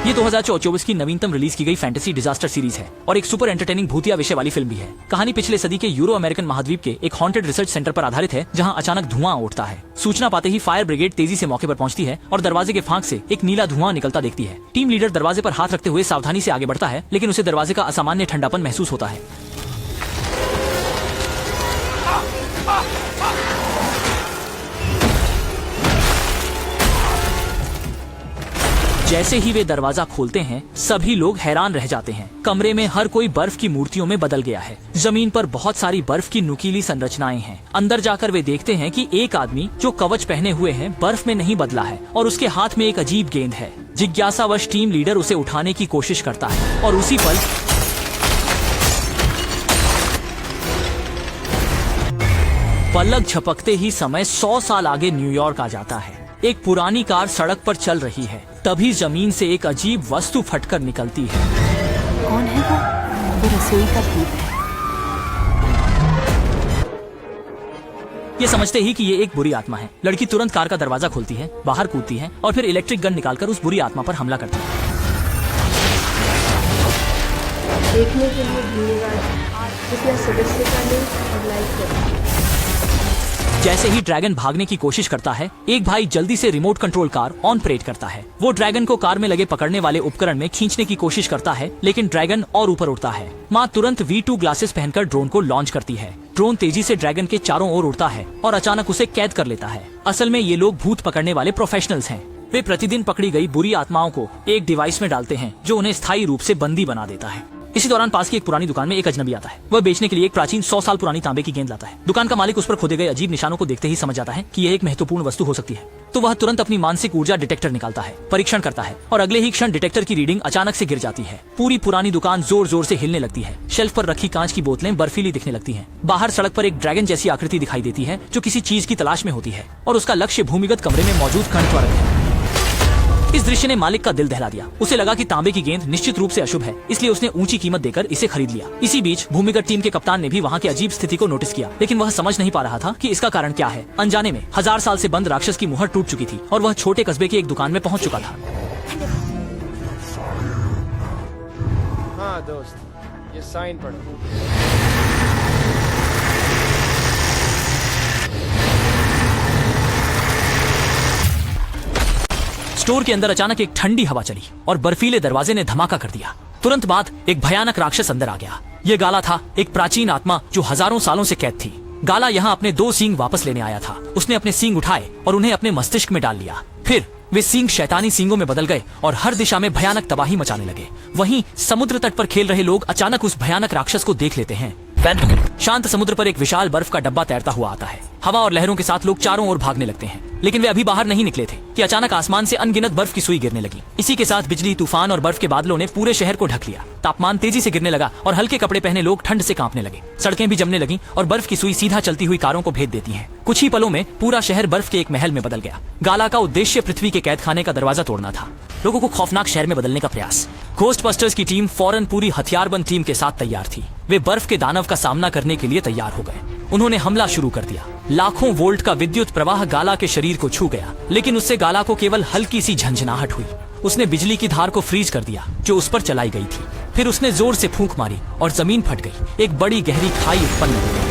ये 2024 की नवीनतम रिलीज की गई फैंटेसी डिजास्टर सीरीज है और एक सुपर एंटरटेनिंग भूतिया विषय वाली फिल्म भी है। कहानी पिछले सदी के यूरो अमेरिकन महाद्वीप के एक हॉन्टेड रिसर्च सेंटर पर आधारित है, जहां अचानक धुआं उठता है। सूचना पाते ही फायर ब्रिगेड तेजी से मौके पर पहुंचती है और दरवाजे के फांक से एक नीला धुआं निकलता देखती है। टीम लीडर दरवाजे पर हाथ रखते हुए सावधानी से आगे बढ़ता है, लेकिन उसे दरवाजे का असामान्य ठंडापन महसूस होता है। जैसे ही वे दरवाजा खोलते हैं, सभी लोग हैरान रह जाते हैं। कमरे में हर कोई बर्फ की मूर्तियों में बदल गया है। जमीन पर बहुत सारी बर्फ की नुकीली संरचनाएं हैं। अंदर जाकर वे देखते हैं कि एक आदमी जो कवच पहने हुए है बर्फ में नहीं बदला है और उसके हाथ में एक अजीब गेंद है। जिज्ञासावश टीम लीडर उसे उठाने की कोशिश करता है और उसी पल पलक झपकते ही समय 100 साल आगे न्यूयॉर्क आ जाता है। एक पुरानी कार सड़क पर चल रही है। तभी जमीन से एक अजीब वस्तु फटकर निकलती है। कौन है वो रसोई का भूत है। ये समझते ही कि ये एक बुरी आत्मा है, लड़की तुरंत कार का दरवाजा खोलती है, बाहर कूदती है और फिर इलेक्ट्रिक गन निकालकर उस बुरी आत्मा पर हमला करती है। देखने के लिए धन्यवाद। कृपया सदस्यता लें और लाइक करें। जैसे ही ड्रैगन भागने की कोशिश करता है, एक भाई जल्दी से रिमोट कंट्रोल कार ऑपरेट करता है। वो ड्रैगन को कार में लगे पकड़ने वाले उपकरण में खींचने की कोशिश करता है, लेकिन ड्रैगन और ऊपर उड़ता है। माँ तुरंत V2 ग्लासेस पहनकर ड्रोन को लॉन्च करती है। ड्रोन तेजी से ड्रैगन के चारों ओर उड़ता है और अचानक उसे कैद कर लेता है। असल में ये लोग भूत पकड़ने वाले प्रोफेशनल्स हैं। वे प्रतिदिन पकड़ी गई बुरी आत्माओं को एक डिवाइस में डालते हैं, जो उन्हें स्थायी रूप से बंदी बना देता है। इसी दौरान पास की एक पुरानी दुकान में एक अजनबी आता है। वह बेचने के लिए एक प्राचीन 100 साल पुरानी तांबे की गेंद लाता है। दुकान का मालिक उस पर खोदे गए अजीब निशानों को देखते ही समझ जाता है कि यह एक महत्वपूर्ण वस्तु हो सकती है। तो वह तुरंत अपनी मानसिक ऊर्जा डिटेक्टर निकालता है, परीक्षण करता है और अगले ही क्षण डिटेक्टर की रीडिंग अचानक से गिर जाती है। पूरी पुरानी दुकान जोर जोर से हिलने लगती है। शेल्फ पर रखी कांच की बोतलें बर्फीली दिखने लगती हैं। बाहर सड़क पर एक ड्रैगन जैसी आकृति दिखाई देती है, जो किसी चीज की तलाश में होती है और उसका लक्ष्य भूमिगत कमरे में मौजूद खंड त्वरक है। इस दृश्य ने मालिक का दिल दहला दिया। उसे लगा कि तांबे की गेंद निश्चित रूप से अशुभ है, इसलिए उसने ऊंची कीमत देकर इसे खरीद लिया। इसी बीच भूमिगत टीम के कप्तान ने भी वहां की अजीब स्थिति को नोटिस किया, लेकिन वह समझ नहीं पा रहा था कि इसका कारण क्या है। अनजाने में 1000 साल से बंद राक्षस की मुहर टूट चुकी थी और वह छोटे कस्बे की एक दुकान में पहुंच चुका था। हाँ दोस्त, ये साइन पढ़ो। स्टोर के अंदर अचानक एक ठंडी हवा चली और बर्फीले दरवाजे ने धमाका कर दिया। तुरंत बाद एक भयानक राक्षस अंदर आ गया। ये गाला था, एक प्राचीन आत्मा जो हजारों सालों से कैद थी। गाला यहाँ अपने 2 सींग वापस लेने आया था। उसने अपने सींग उठाए और उन्हें अपने मस्तिष्क में डाल लिया। फिर वे सींग शैतानी सींगों में बदल गए और हर दिशा में भयानक तबाही मचाने लगे। वहीं समुद्र तट पर खेल रहे लोग अचानक उस भयानक राक्षस को देख लेते हैं। शांत समुद्र पर एक विशाल बर्फ का डब्बा तैरता हुआ आता है। हवा और लहरों के साथ लोग चारों ओर भागने लगते हैं, लेकिन वे अभी बाहर नहीं निकले थे कि अचानक आसमान से अनगिनत बर्फ की सुई गिरने लगी। इसी के साथ बिजली, तूफान और बर्फ के बादलों ने पूरे शहर को ढक लिया। तापमान तेजी से गिरने लगा और हल्के कपड़े पहने लोग ठंड से कांपने लगे। सड़कें भी जमने लगी और बर्फ की सुई सीधा चलती हुई कारों को भेद देती है। कुछ ही पलों में पूरा शहर बर्फ के एक महल में बदल गया। गाला का उद्देश्य पृथ्वी के कैद खाने का दरवाजा तोड़ना था, लोगों को खौफनाक शहर में बदलने का प्रयास। घोस्टबस्टर्स की टीम फौरन पूरी हथियारबंद टीम के साथ तैयार थी। वे बर्फ के दानव का सामना करने के लिए तैयार हो गए। उन्होंने हमला शुरू कर दिया। लाखों वोल्ट का विद्युत प्रवाह गाला के शरीर को छू गया, लेकिन उससे गाला को केवल हल्की सी झंझनाहट हुई। उसने बिजली की धार को फ्रीज कर दिया जो उस पर चलाई गई थी। फिर उसने जोर से फूंक मारी और जमीन फट गई। एक बड़ी गहरी खाई उत्पन्न हो गई।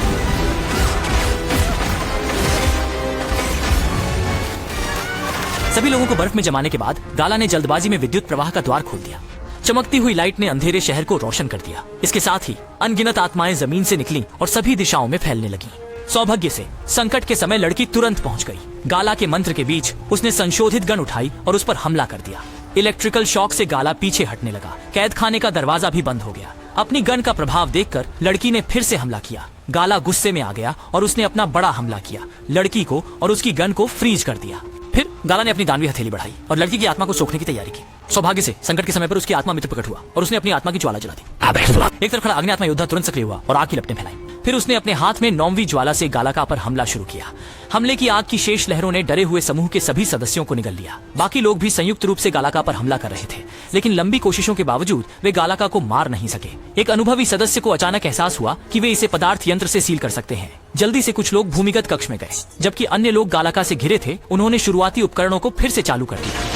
सभी लोगों को बर्फ में जमाने के बाद गाला ने जल्दबाजी में विद्युत प्रवाह का द्वार खोल दिया। चमकती हुई लाइट ने अंधेरे शहर को रोशन कर दिया। इसके साथ ही अनगिनत आत्माएं जमीन से निकलीं और सभी दिशाओं में फैलने लगीं। सौभाग्य से संकट के समय लड़की तुरंत पहुंच गई। गाला के मंत्र के बीच उसने संशोधित गन उठाई और उस पर हमला कर दिया। इलेक्ट्रिकल शॉक से गाला पीछे हटने लगा। कैद खाने का दरवाजा भी बंद हो गया। अपनी गन का प्रभाव देखकर लड़की ने फिर से हमला किया। गाला गुस्से में आ गया और उसने अपना बड़ा हमला किया, लड़की को और उसकी गन को फ्रीज कर दिया। फिर गाला ने अपनी दानवी हथेली बढ़ाई और लड़की की आत्मा को सोखने की तैयारी की। सौभाग्य से संकट के समय पर उसकी आत्मा मित्र प्रकट हुआ और उसने अपनी आत्मा की ज्वाला जला दी। एक तरफ खड़ा अग्नि आत्मा योद्धा तुरंत सक्रिय हुआ और आग की लपटें फैलाई। फिर उसने अपने हाथ में 9वीं ज्वाला से गाला का पर हमला शुरू किया। हमले की आग की शेष लहरों ने डरे हुए समूह के सभी सदस्यों को निगल लिया। बाकी लोग भी संयुक्त रूप से गालाका पर हमला कर रहे थे, लेकिन लंबी कोशिशों के बावजूद वे गालाका को मार नहीं सके। एक अनुभवी सदस्य को अचानक एहसास हुआ कि वे इसे पदार्थ यंत्र से सील कर सकते हैं। जल्दी से कुछ लोग भूमिगत कक्ष में गए, जबकि अन्य लोग गालाका से घिरे थे। उन्होंने शुरुआती उपकरणों को फिर से चालू कर दिया।